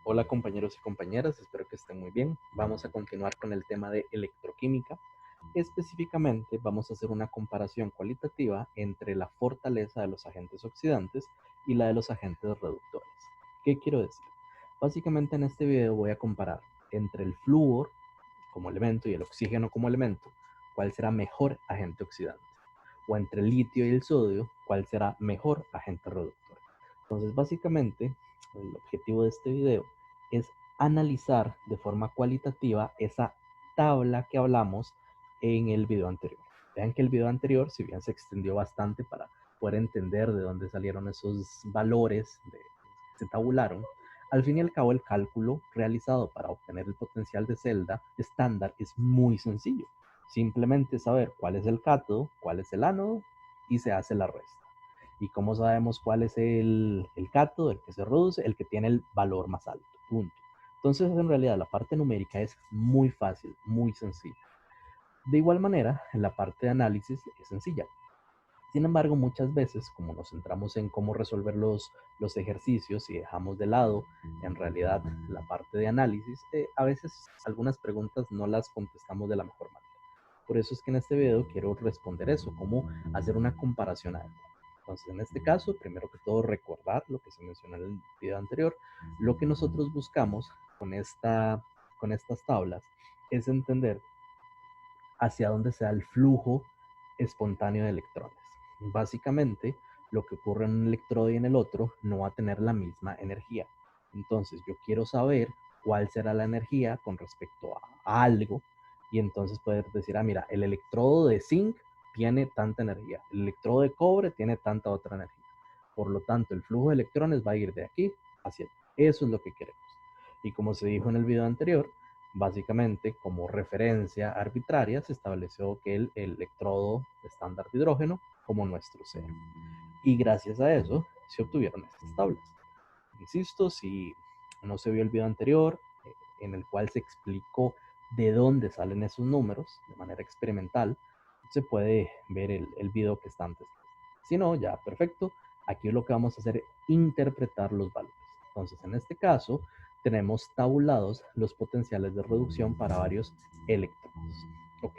Hola compañeros y compañeras, espero que estén muy bien. Vamos a continuar con el tema de electroquímica. Específicamente vamos a hacer una comparación cualitativa entre la fortaleza de los agentes oxidantes y la de los agentes reductores. ¿Qué quiero decir? Básicamente en este video voy a comparar entre el flúor como elemento y el oxígeno como elemento, cuál será mejor agente oxidante. O entre el litio y el sodio, cuál será mejor agente reductor. Entonces básicamente el objetivo de este video es analizar de forma cualitativa esa tabla que hablamos en el video anterior. Vean que el video anterior, si bien se extendió bastante para poder entender de dónde salieron esos valores que se tabularon, al fin y al cabo el cálculo realizado para obtener el potencial de celda estándar es muy sencillo. Simplemente saber cuál es el cátodo, cuál es el ánodo y se hace la resta. ¿Y cómo sabemos cuál es el cátodo, el que se reduce? El que tiene el valor más alto, punto. Entonces, en realidad, la parte numérica es muy fácil, muy sencilla. De igual manera, en la parte de análisis es sencilla. Sin embargo, muchas veces, como nos centramos en cómo resolver los ejercicios y dejamos de lado, en realidad, la parte de análisis, a veces algunas preguntas no las contestamos de la mejor manera. Por eso es que en este video quiero responder eso, cómo hacer una comparación adecuada. Entonces, en este caso, primero que todo, recordar lo que se mencionó en el video anterior. Lo que nosotros buscamos con estas tablas es entender hacia dónde se da el flujo espontáneo de electrones. Básicamente, lo que ocurre en un electrodo y en el otro no va a tener la misma energía. Entonces, yo quiero saber cuál será la energía con respecto a algo y entonces poder decir, mira, el electrodo de zinc tiene tanta energía, el electrodo de cobre tiene tanta otra energía. Por lo tanto, el flujo de electrones va a ir de aquí hacia allá. Eso es lo que queremos. Y como se dijo en el video anterior, básicamente, como referencia arbitraria, se estableció que el electrodo estándar de hidrógeno como nuestro cero. Y gracias a eso se obtuvieron estas tablas. Insisto, si no se vio el video anterior, en el cual se explicó de dónde salen esos números de manera experimental, se puede ver el video que está antes. Si no, ya perfecto. Aquí lo que vamos a hacer es interpretar los valores. Entonces, en este caso, tenemos tabulados los potenciales de reducción para varios electrones. Ok,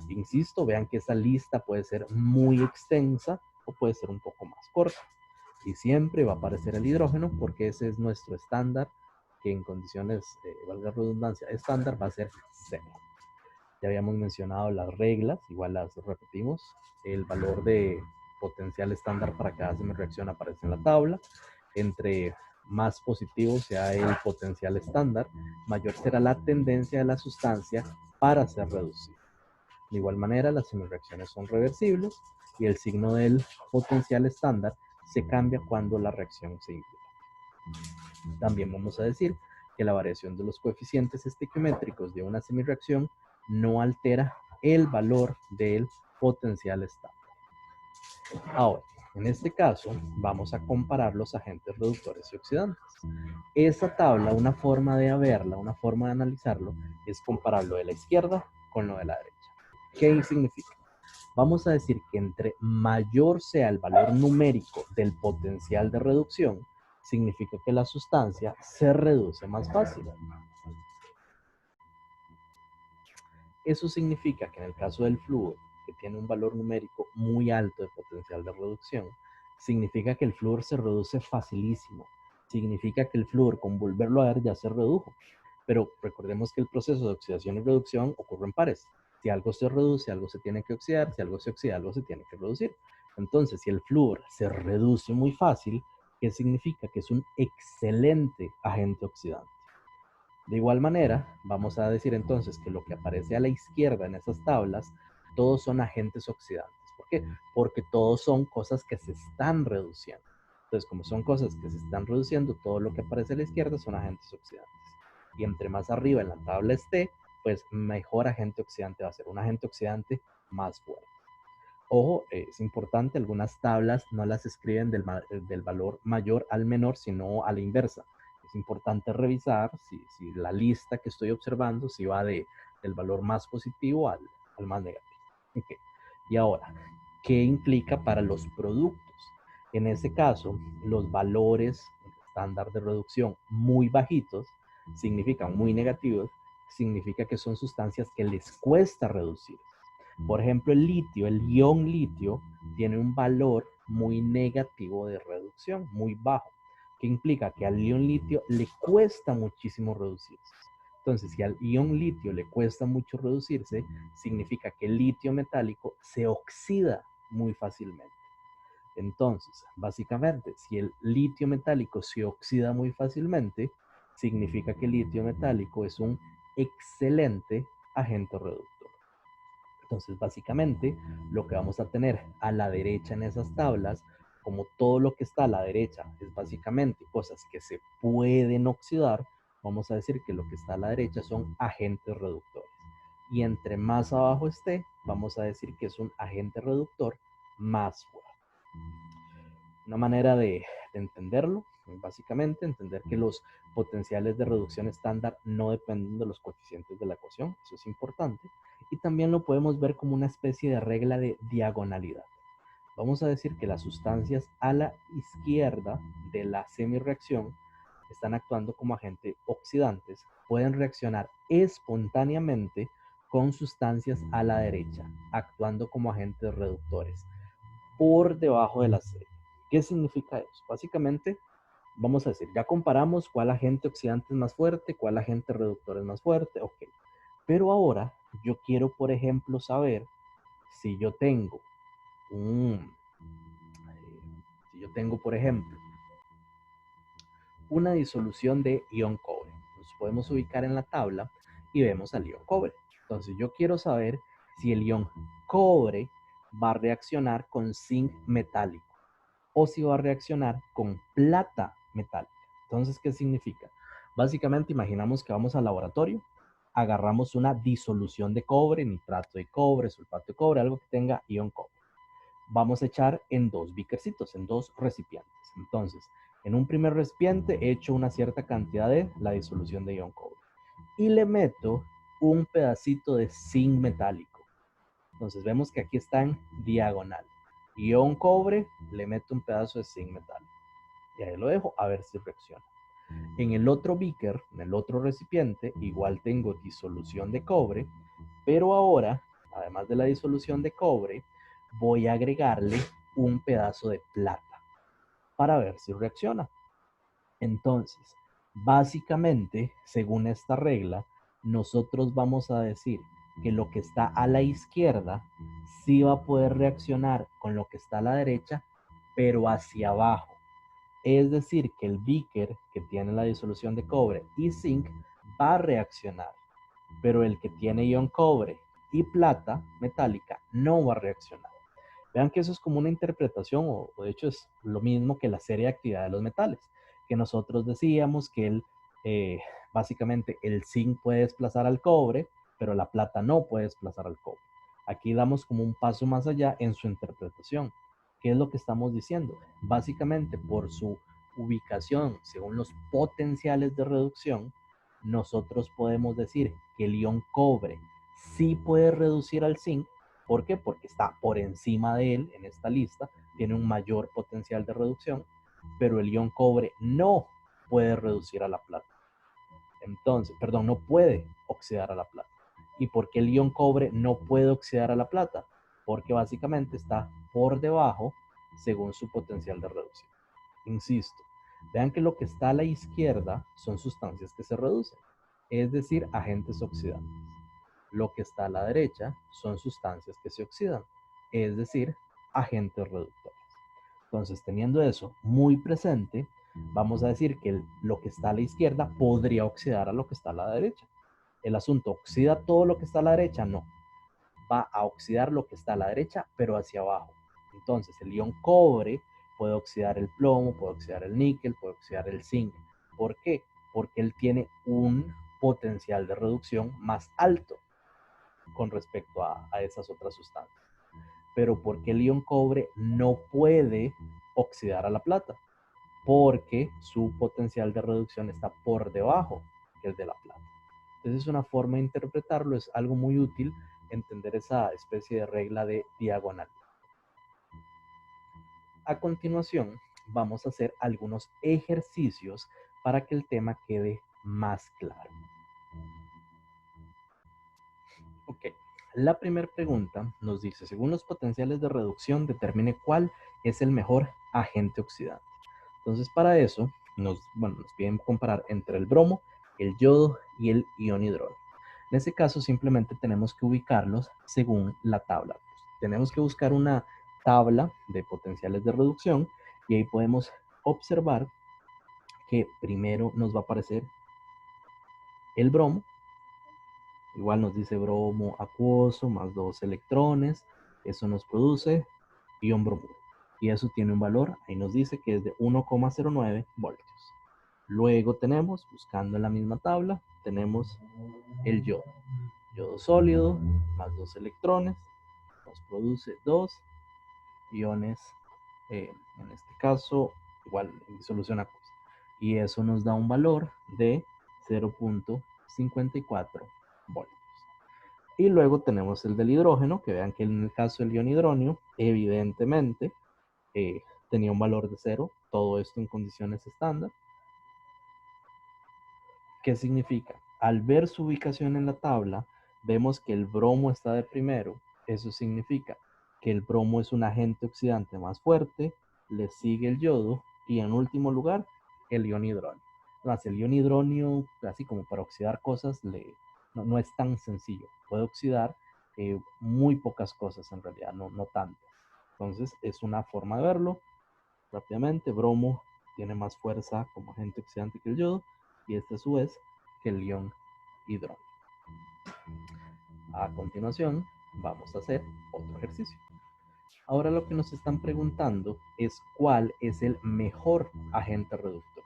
insisto, vean que esa lista puede ser muy extensa o puede ser un poco más corta. Y siempre va a aparecer el hidrógeno porque ese es nuestro estándar, que en condiciones, valga la redundancia, estándar va a ser cero. Ya habíamos mencionado las reglas, igual las repetimos. El valor de potencial estándar para cada semireacción aparece en la tabla. Entre más positivo sea el potencial estándar, mayor será la tendencia de la sustancia para ser reducida. De igual manera, las semireacciones son reversibles y el signo del potencial estándar se cambia cuando la reacción se implica. También vamos a decir que la variación de los coeficientes estequiométricos de una semireacción no altera el valor del potencial estándar. Ahora, en este caso, vamos a comparar los agentes reductores y oxidantes. Esa tabla, una forma de verla, una forma de analizarlo, es comparar lo de la izquierda con lo de la derecha. ¿Qué significa? Vamos a decir que entre mayor sea el valor numérico del potencial de reducción, significa que la sustancia se reduce más fácil. Eso significa que en el caso del flúor, que tiene un valor numérico muy alto de potencial de reducción, significa que el flúor se reduce facilísimo. Significa que el flúor, con volverlo a ver, ya se redujo. Pero recordemos que el proceso de oxidación y reducción ocurre en pares. Si algo se reduce, algo se tiene que oxidar. Si algo se oxida, algo se tiene que reducir. Entonces, si el flúor se reduce muy fácil, ¿qué significa? Que es un excelente agente oxidante. De igual manera, vamos a decir entonces que lo que aparece a la izquierda en esas tablas, todos son agentes oxidantes. ¿Por qué? Porque todos son cosas que se están reduciendo. Entonces, como son cosas que se están reduciendo, todo lo que aparece a la izquierda son agentes oxidantes. Y entre más arriba en la tabla esté, pues mejor agente oxidante va a ser, un agente oxidante más fuerte. Ojo, es importante, algunas tablas no las escriben del valor mayor al menor, sino a la inversa. Es importante revisar si la lista que estoy observando, si va del valor más positivo al más negativo. Okay. Y ahora, ¿qué implica para los productos? En ese caso, los valores estándar de reducción muy bajitos, significan muy negativos, significa que son sustancias que les cuesta reducir. Por ejemplo, el litio, el ion litio, tiene un valor muy negativo de reducción, muy bajo, que implica que al ion litio le cuesta muchísimo reducirse. Entonces, si al ion litio le cuesta mucho reducirse, significa que el litio metálico se oxida muy fácilmente. Entonces, básicamente, si el litio metálico se oxida muy fácilmente, significa que el litio metálico es un excelente agente reductor. Entonces, básicamente, lo que vamos a tener a la derecha en esas tablas, como todo lo que está a la derecha es básicamente cosas que se pueden oxidar, vamos a decir que lo que está a la derecha son agentes reductores. Y entre más abajo esté, vamos a decir que es un agente reductor más fuerte. Una manera de entenderlo, básicamente, entender que los potenciales de reducción estándar no dependen de los coeficientes de la ecuación, eso es importante, y también lo podemos ver como una especie de regla de diagonalidad. Vamos a decir que las sustancias a la izquierda de la semireacción están actuando como agentes oxidantes, pueden reaccionar espontáneamente con sustancias a la derecha, actuando como agentes reductores por debajo de la serie. ¿Qué significa eso? Básicamente, vamos a decir, ya comparamos cuál agente oxidante es más fuerte, cuál agente reductor es más fuerte, ok. Pero ahora yo quiero, por ejemplo, saber si yo tengo por ejemplo, una disolución de ion cobre. Nos podemos ubicar en la tabla y vemos al ion cobre. Entonces yo quiero saber si el ion cobre va a reaccionar con zinc metálico o si va a reaccionar con plata metálica. Entonces, ¿qué significa? Básicamente, imaginamos que vamos al laboratorio, agarramos una disolución de cobre, nitrato de cobre, sulfato de cobre, algo que tenga ion cobre. Vamos a echar en dos beakercitos, en dos recipientes. Entonces, en un primer recipiente echo una cierta cantidad de la disolución de ion cobre y le meto un pedacito de zinc metálico. Entonces vemos que aquí está en diagonal. Ion cobre, le meto un pedazo de zinc metálico. Y ahí lo dejo a ver si reacciona. En el otro beaker, en el otro recipiente, igual tengo disolución de cobre, pero ahora, además de la disolución de cobre, voy a agregarle un pedazo de plata para ver si reacciona. Entonces, básicamente, según esta regla, nosotros vamos a decir que lo que está a la izquierda sí va a poder reaccionar con lo que está a la derecha, pero hacia abajo. Es decir, que el beaker que tiene la disolución de cobre y zinc va a reaccionar, pero el que tiene ion cobre y plata metálica no va a reaccionar. Vean que eso es como una interpretación, o de hecho es lo mismo que la serie de actividad de los metales, que nosotros decíamos que eh, básicamente el zinc puede desplazar al cobre, pero la plata no puede desplazar al cobre. Aquí damos como un paso más allá en su interpretación. ¿Qué es lo que estamos diciendo? Básicamente por su ubicación según los potenciales de reducción, nosotros podemos decir que el ion cobre sí puede reducir al zinc. ¿Por qué? Porque está por encima de él en esta lista, tiene un mayor potencial de reducción, pero el ion cobre no puede reducir a la plata. Entonces, perdón, no puede oxidar a la plata. ¿Y por qué el ion cobre no puede oxidar a la plata? Porque básicamente está por debajo según su potencial de reducción. Insisto, vean que lo que está a la izquierda son sustancias que se reducen, es decir, agentes oxidantes. Lo que está a la derecha son sustancias que se oxidan, es decir, agentes reductores. Entonces, teniendo eso muy presente, vamos a decir que lo que está a la izquierda podría oxidar a lo que está a la derecha. El asunto, ¿oxida todo lo que está a la derecha? No. Va a oxidar lo que está a la derecha, pero hacia abajo. Entonces, el ion cobre puede oxidar el plomo, puede oxidar el níquel, puede oxidar el zinc. ¿Por qué? Porque él tiene un potencial de reducción más alto con respecto a esas otras sustancias. Pero ¿por qué el ion cobre no puede oxidar a la plata? Porque su potencial de reducción está por debajo que el de la plata. Entonces es una forma de interpretarlo, es algo muy útil entender esa especie de regla de diagonal. A continuación, vamos a hacer algunos ejercicios para que el tema quede más claro. Ok, la primera pregunta nos dice, según los potenciales de reducción, determine cuál es el mejor agente oxidante. Entonces, para eso, nos piden comparar entre el bromo, el yodo y el ion hidrógeno. En ese caso, simplemente tenemos que ubicarlos según la tabla. Tenemos que buscar una tabla de potenciales de reducción y ahí podemos observar que primero nos va a aparecer el bromo. Igual nos dice bromo acuoso más 2 electrones. Eso nos produce ion bromuro. Y eso tiene un valor, ahí nos dice que es de 1,09 voltios. Luego tenemos, buscando en la misma tabla, tenemos el yodo. Yodo sólido más 2 electrones nos produce 2 iones, en este caso, igual en disolución acuosa. Y eso nos da un valor de 0,54 voltios. Y luego tenemos el del hidrógeno, que vean que en el caso del ion hidrógeno, evidentemente tenía un valor de 0, todo esto en condiciones estándar. ¿Qué significa? Al ver su ubicación en la tabla, vemos que el bromo está de primero. Eso significa que el bromo es un agente oxidante más fuerte, le sigue el yodo y en último lugar el ion hidrógeno. Además, el ion hidrógeno, así como para oxidar cosas, no es tan sencillo. Puede oxidar muy pocas cosas en realidad, no tantas. Entonces es una forma de verlo. Rápidamente, bromo tiene más fuerza como agente oxidante que el yodo y este a su vez que el ion hidrógeno. A continuación vamos a hacer otro ejercicio. Ahora lo que nos están preguntando es cuál es el mejor agente reductor.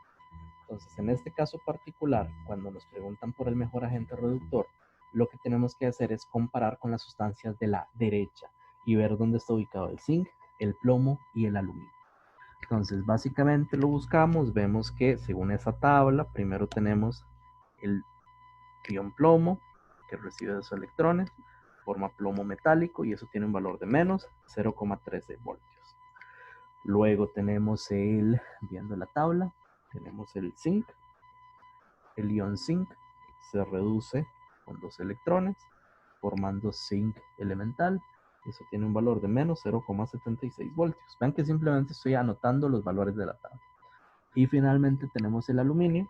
Entonces, en este caso particular, cuando nos preguntan por el mejor agente reductor, lo que tenemos que hacer es comparar con las sustancias de la derecha y ver dónde está ubicado el zinc, el plomo y el aluminio. Entonces, básicamente lo buscamos, vemos que según esa tabla, primero tenemos el ion plomo, que recibe 2 electrones, forma plomo metálico y eso tiene un valor de menos 0,13 voltios. Luego tenemos viendo la tabla, tenemos el zinc, el ion zinc se reduce con 2 electrones, formando zinc elemental. Eso tiene un valor de menos 0,76 voltios. Vean que simplemente estoy anotando los valores de la tabla. Y finalmente tenemos el aluminio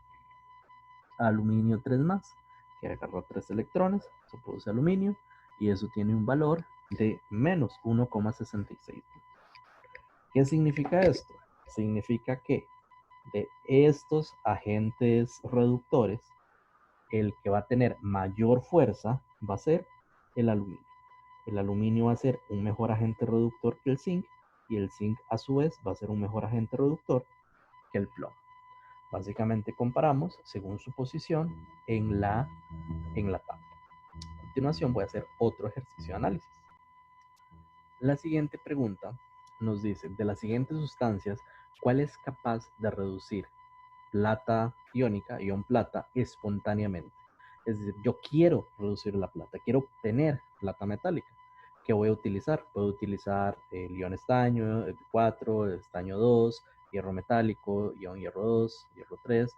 3 más, que agarró 3 electrones, eso produce aluminio, y eso tiene un valor de menos 1,66 voltios. ¿Qué significa esto? Significa que de estos agentes reductores, el que va a tener mayor fuerza va a ser el aluminio. El aluminio va a ser un mejor agente reductor que el zinc y el zinc a su vez va a ser un mejor agente reductor que el plomo. Básicamente comparamos según su posición en la tabla. A continuación voy a hacer otro ejercicio de análisis. La siguiente pregunta nos dice, de las siguientes sustancias, ¿cuál es capaz de reducir plata iónica, ion plata, espontáneamente? Es decir, yo quiero reducir la plata, quiero obtener plata metálica. ¿Qué voy a utilizar? Puedo utilizar el ion estaño, el 4, el estaño 2, hierro metálico, ion hierro 2, hierro 3,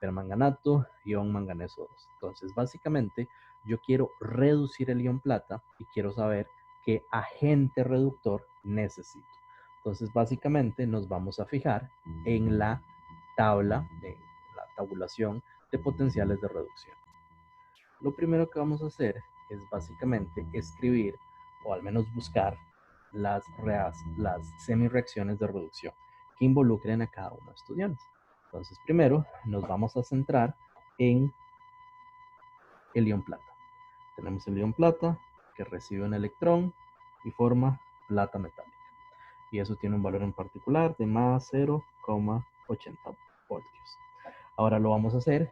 permanganato, ion manganeso 2. Entonces, básicamente, yo quiero reducir el ion plata y quiero saber qué agente reductor necesito. Entonces, básicamente, nos vamos a fijar en la tabla, en la tabulación de potenciales de reducción. Lo primero que vamos a hacer es básicamente escribir o al menos buscar las semireacciones de reducción que involucren a cada uno de estos iones. Entonces, primero nos vamos a centrar en el ion plata. Tenemos el ion plata que recibe un electrón y forma plata metálica. Y eso tiene un valor en particular de más 0,80 voltios. Ahora lo vamos a hacer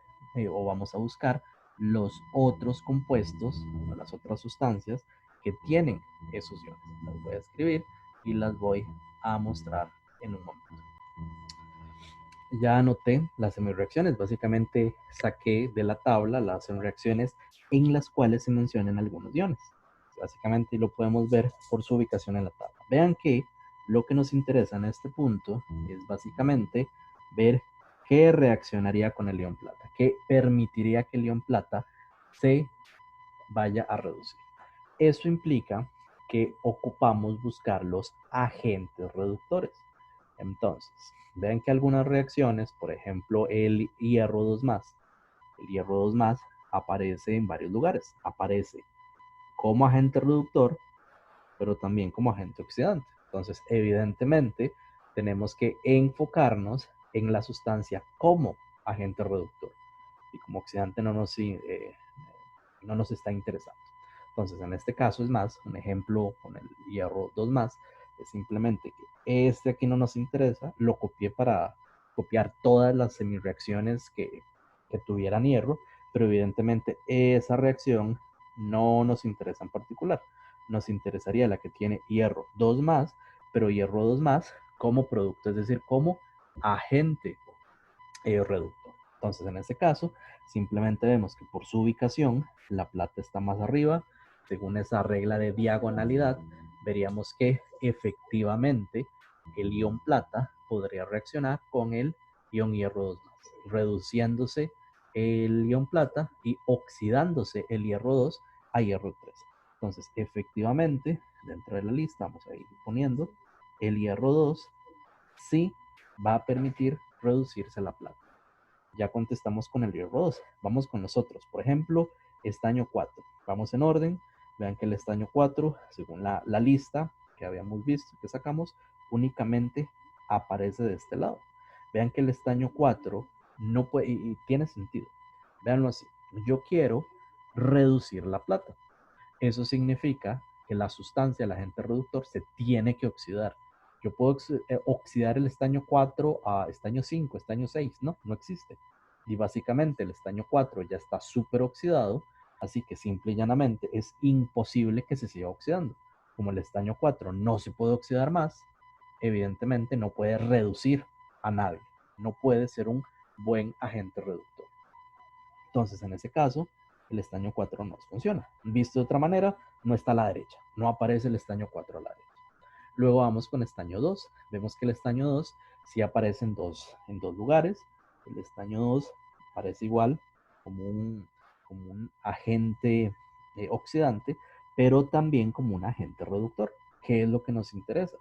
o vamos a buscar los otros compuestos o las otras sustancias que tienen esos iones. Las voy a escribir y las voy a mostrar en un momento. Ya anoté las semireacciones, básicamente saqué de la tabla las semireacciones en las cuales se mencionan algunos iones. Básicamente lo podemos ver por su ubicación en la tabla. Vean que Lo que nos interesa en este punto es básicamente ver qué reaccionaría con el ion plata, qué permitiría que el ion plata se vaya a reducir. Eso implica que ocupamos buscar los agentes reductores. Entonces, vean que algunas reacciones, por ejemplo, el hierro 2+, el hierro 2+ aparece en varios lugares. Aparece como agente reductor, pero también como agente oxidante. Entonces, evidentemente, tenemos que enfocarnos en la sustancia como agente reductor. Y como oxidante no nos está interesando. Entonces, en este caso es más, un ejemplo con el hierro 2+, es simplemente que este aquí no nos interesa, lo copié para copiar todas las semireacciones que tuvieran hierro, pero evidentemente esa reacción no nos interesa en particular. Nos interesaría la que tiene hierro 2+, pero hierro 2+ como producto, es decir, como agente reductor. Entonces, en este caso, simplemente vemos que por su ubicación, la plata está más arriba. Según esa regla de diagonalidad, veríamos que efectivamente el ion plata podría reaccionar con el ion hierro 2+, reduciéndose el ion plata y oxidándose el hierro 2 a hierro 3. Entonces, efectivamente, dentro de la lista vamos a ir poniendo el hierro 2 sí va a permitir reducirse la plata. Ya contestamos con el hierro 2. Vamos con los otros. Por ejemplo, estaño 4. Vamos en orden. Vean que el estaño 4, según la lista que habíamos visto, que sacamos, únicamente aparece de este lado. Vean que el estaño 4 no puede, y tiene sentido. Veanlo así. Yo quiero reducir la plata. Eso significa que la sustancia, el agente reductor, se tiene que oxidar. Yo puedo oxidar el estaño 4 a estaño 5, estaño 6, no existe. Y básicamente el estaño 4 ya está súper oxidado, así que simple y llanamente es imposible que se siga oxidando. Como el estaño 4 no se puede oxidar más, evidentemente no puede reducir a nadie. No puede ser un buen agente reductor. Entonces, en ese caso, el estaño 4 no funciona. Visto de otra manera, no está a la derecha. No aparece el estaño 4 a la derecha. Luego vamos con estaño 2. Vemos que el estaño 2 sí aparece en dos lugares. El estaño 2 aparece igual como un agente oxidante, pero también como un agente reductor. ¿Qué es lo que nos interesa?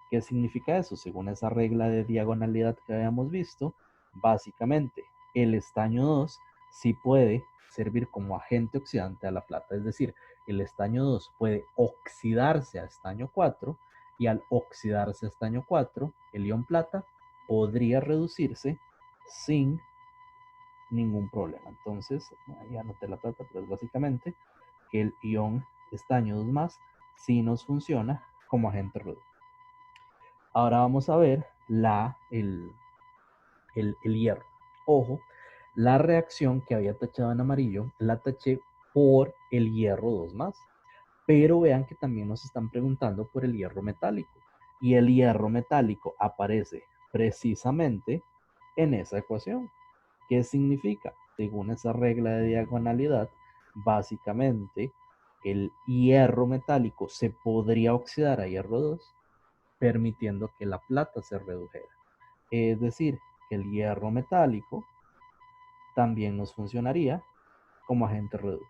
¿Qué significa eso? Según esa regla de diagonalidad que habíamos visto, básicamente el estaño 2 sí puede servir como agente oxidante a la plata. Es decir, el estaño 2 puede oxidarse a estaño 4 y al oxidarse a estaño 4, el ion plata podría reducirse sin ningún problema. Entonces, ahí anoté la plata, pero es básicamente que el ion estaño 2+ sí nos funciona como agente reductor. Ahora vamos a ver el hierro. Ojo, la reacción que había tachado en amarillo la taché por el hierro 2+. Pero vean que también nos están preguntando por el hierro metálico. Y el hierro metálico aparece precisamente en esa ecuación. ¿Qué significa? Según esa regla de diagonalidad, básicamente el hierro metálico se podría oxidar a hierro 2, permitiendo que la plata se redujera. Es decir, que el hierro metálico también nos funcionaría como agente reductor.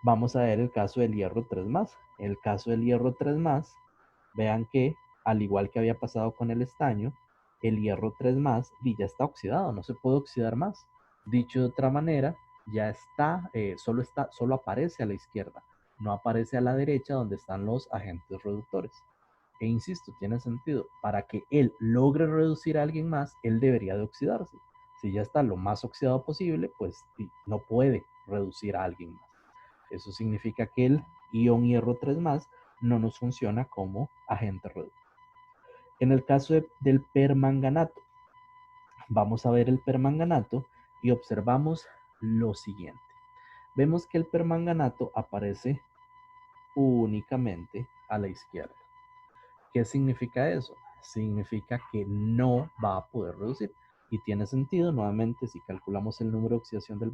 Vamos a ver el caso del hierro 3+. El caso del hierro 3+, vean que al igual que había pasado con el estaño, el hierro 3+ ya está oxidado, no se puede oxidar más. Dicho de otra manera, ya solo aparece a la izquierda, no aparece a la derecha donde están los agentes reductores. E insisto, tiene sentido. Para que él logre reducir a alguien más, él debería de oxidarse. Si ya está lo más oxidado posible, pues no puede reducir a alguien más. Eso significa que el ion hierro 3+ no nos funciona como agente reductor. En el caso del permanganato, vamos a ver el permanganato y observamos lo siguiente. Vemos que el permanganato aparece únicamente a la izquierda. ¿Qué significa eso? Significa que no va a poder reducir. Y tiene sentido, nuevamente, si calculamos el número de oxidación del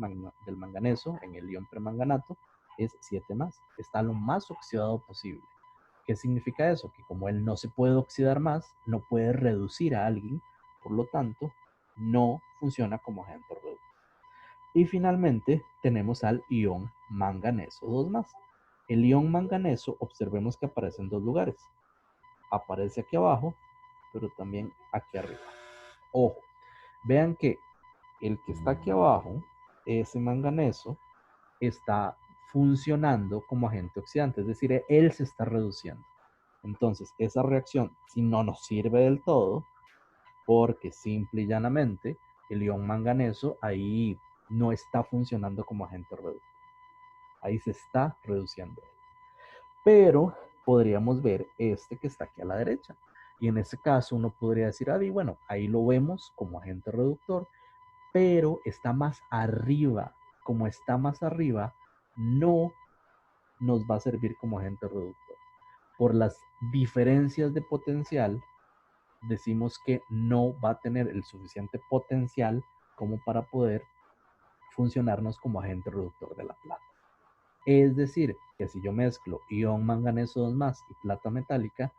manganeso en el ion permanganato, es 7+. Está lo más oxidado posible. ¿Qué significa eso? Que como él no se puede oxidar más, no puede reducir a alguien, por lo tanto, no funciona como agente reductor. Y finalmente tenemos al ion manganeso 2+. El ion manganeso, observemos que aparece en dos lugares. Aparece aquí abajo, pero también aquí arriba. Ojo, vean que el que está aquí abajo, ese manganeso, está funcionando como agente oxidante, es decir, él se está reduciendo. Entonces, esa reacción, si no nos sirve del todo, porque simple y llanamente el ion manganeso ahí no está funcionando como agente reductor. Ahí se está reduciendo. Pero podríamos ver este que está aquí a la derecha. Y en ese caso uno podría decir, bueno, ahí lo vemos como agente reductor, pero está más arriba. Como está más arriba, no nos va a servir como agente reductor. Por las diferencias de potencial, decimos que no va a tener el suficiente potencial como para poder funcionarnos como agente reductor de la plata. Es decir, que si yo mezclo ion manganeso 2+ y plata metálica,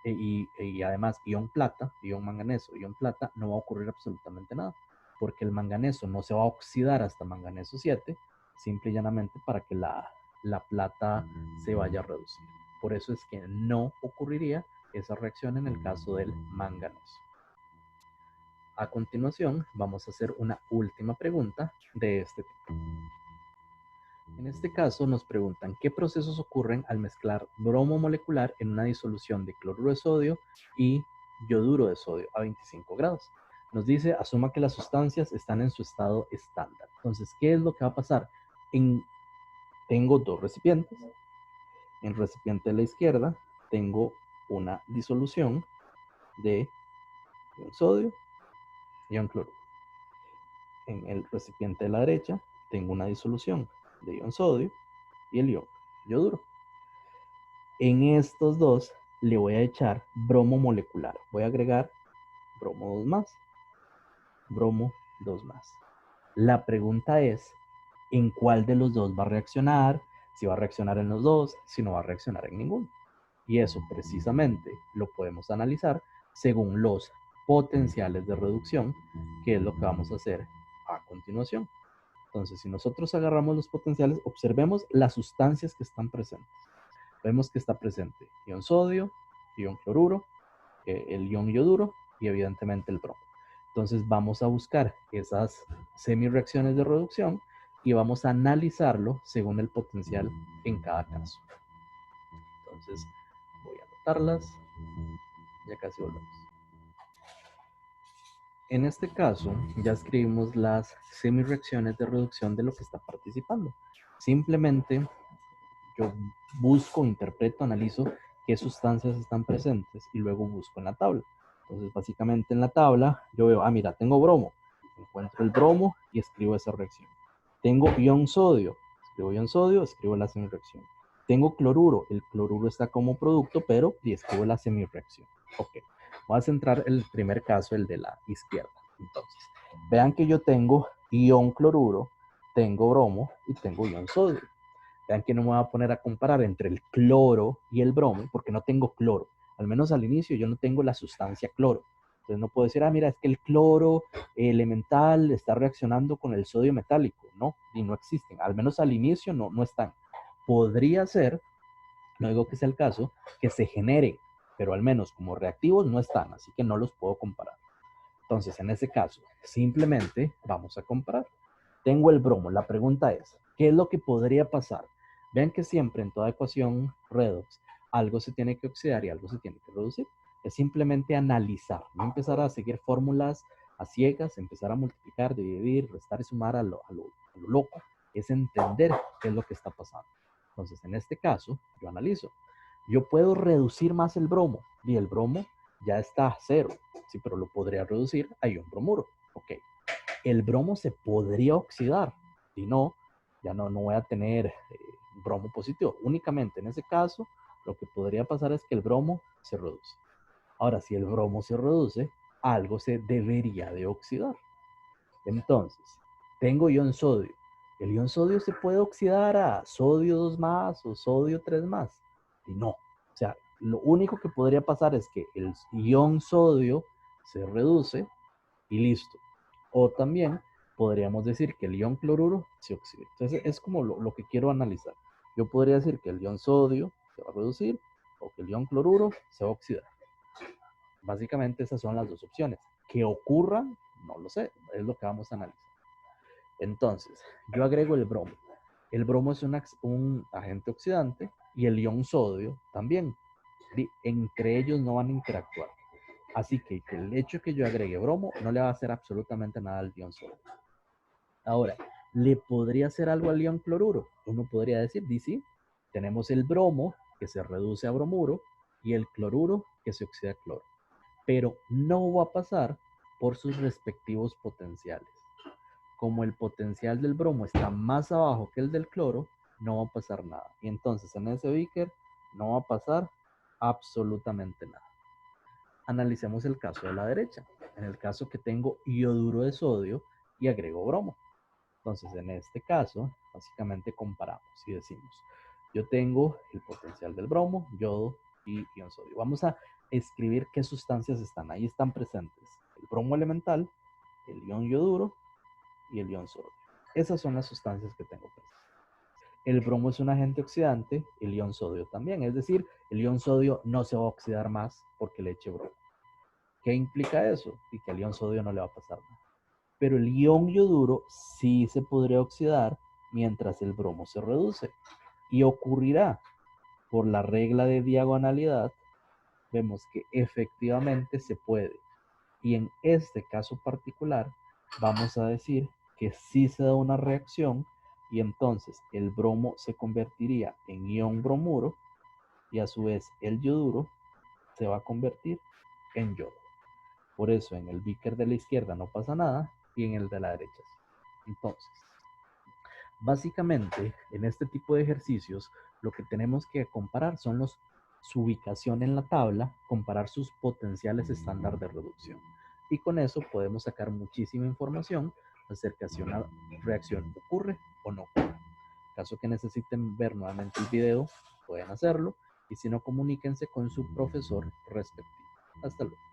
y además ion plata, ion manganeso, ion plata, no va a ocurrir absolutamente nada, porque el manganeso no se va a oxidar hasta manganeso 7, simple y llanamente para que la plata se vaya a reducir. Por eso es que no ocurriría esa reacción en el caso del manganeso. A continuación, vamos a hacer una última pregunta de este tipo. En este caso nos preguntan qué procesos ocurren al mezclar bromo molecular en una disolución de cloruro de sodio y yoduro de sodio a 25 grados. Nos dice, asuma que las sustancias están en su estado estándar. Entonces, ¿qué es lo que va a pasar? Tengo dos recipientes. En el recipiente de la izquierda tengo una disolución de ion sodio y ion cloruro. En el recipiente de la derecha tengo una disolución de ion sodio y el ion yoduro. En estos dos le voy a echar bromo molecular. Voy a agregar bromo 2+, bromo 2+. La pregunta es, ¿en cuál de los dos va a reaccionar? Si va a reaccionar en los dos, si no va a reaccionar en ninguno. Y eso precisamente lo podemos analizar según los potenciales de reducción, que es lo que vamos a hacer a continuación. Entonces, si nosotros agarramos los potenciales, observemos las sustancias que están presentes. Vemos que está presente ion sodio, ion cloruro, el ion yoduro y evidentemente el bromo. Entonces vamos a buscar esas semi-reacciones de reducción y vamos a analizarlo según el potencial en cada caso. Entonces voy a anotarlas. Ya casi volvemos. En este caso, ya escribimos las semi-reacciones de reducción de lo que está participando. Simplemente yo busco, interpreto, analizo qué sustancias están presentes y luego busco en la tabla. Entonces, básicamente en la tabla yo veo, mira, tengo bromo. Encuentro el bromo y escribo esa reacción. Tengo ion sodio. Escribo la semi-reacción. Tengo cloruro. El cloruro está como producto, pero y escribo la semi-reacción. Ok. Voy a centrar el primer caso, el de la izquierda. Entonces, vean que yo tengo ion cloruro, tengo bromo y tengo ion sodio. Vean que no me voy a poner a comparar entre el cloro y el bromo, porque no tengo cloro. Al menos al inicio yo no tengo la sustancia cloro. Entonces no puedo decir, mira, es que el cloro elemental está reaccionando con el sodio metálico. No, y no existen. Al menos al inicio no están. Podría ser, no digo que sea el caso, que se genere, pero al menos como reactivos no están, así que no los puedo comparar. Entonces, en ese caso, simplemente vamos a comparar. Tengo el bromo. La pregunta es, ¿qué es lo que podría pasar? Vean que siempre en toda ecuación redox, algo se tiene que oxidar y algo se tiene que reducir. Es simplemente analizar, no empezar a seguir fórmulas a ciegas, empezar a multiplicar, dividir, restar y sumar a lo loco. Es entender qué es lo que está pasando. Entonces, en este caso, yo analizo. Yo puedo reducir más el bromo y el bromo ya está a 0, sí, pero lo podría reducir a ion bromuro. Ok, el bromo se podría oxidar, si no, ya no voy a tener bromo positivo. Únicamente en ese caso, lo que podría pasar es que el bromo se reduce. Ahora, si el bromo se reduce, algo se debería de oxidar. Entonces, tengo ion sodio. ¿El ion sodio se puede oxidar a sodio 2+ o sodio 3+? Y no. O sea, lo único que podría pasar es que el ion sodio se reduce y listo. O también podríamos decir que el ion cloruro se oxida. Entonces es como lo que quiero analizar. Yo podría decir que el ion sodio se va a reducir o que el ion cloruro se va a oxidar. Básicamente esas son las dos opciones. Que ocurran, no lo sé, es lo que vamos a analizar. Entonces, yo agrego el bromo. El bromo es un agente oxidante y el ion sodio también. Entre ellos no van a interactuar. Así que el hecho que yo agregue bromo no le va a hacer absolutamente nada al ion sodio. Ahora, ¿le podría hacer algo al ion cloruro? Uno podría decir, sí, tenemos el bromo que se reduce a bromuro y el cloruro que se oxida a cloro. Pero no va a pasar por sus respectivos potenciales. Como el potencial del bromo está más abajo que el del cloro, no va a pasar nada. Y entonces en ese beaker no va a pasar absolutamente nada. Analicemos el caso de la derecha. En el caso que tengo ioduro de sodio y agrego bromo. Entonces, en este caso, básicamente comparamos y decimos, yo tengo el potencial del bromo, yodo y ion sodio. Vamos a escribir qué sustancias están. Ahí están presentes el bromo elemental, el ion yoduro y el ion sodio. Esas son las sustancias que tengo presentes. El bromo es un agente oxidante, el ion sodio también. Es decir, el ion sodio no se va a oxidar más porque le eche bromo. ¿Qué implica eso? Y que al ion sodio no le va a pasar nada. Pero el ion yoduro sí se podría oxidar mientras el bromo se reduce. Y ocurrirá por la regla de diagonalidad, vemos que efectivamente se puede. Y en este caso particular, vamos a decir que sí se da una reacción y entonces el bromo se convertiría en ion bromuro y a su vez el yoduro se va a convertir en yodo. Por eso en el beaker de la izquierda no pasa nada y en el de la derecha sí. Entonces, básicamente en este tipo de ejercicios lo que tenemos que comparar son su ubicación en la tabla, comparar sus potenciales estándar de reducción. Y con eso podemos sacar muchísima información acerca de si una reacción ocurre o no ocurre. En caso que necesiten ver nuevamente el video, pueden hacerlo. Y si no, comuníquense con su profesor respectivo. Hasta luego.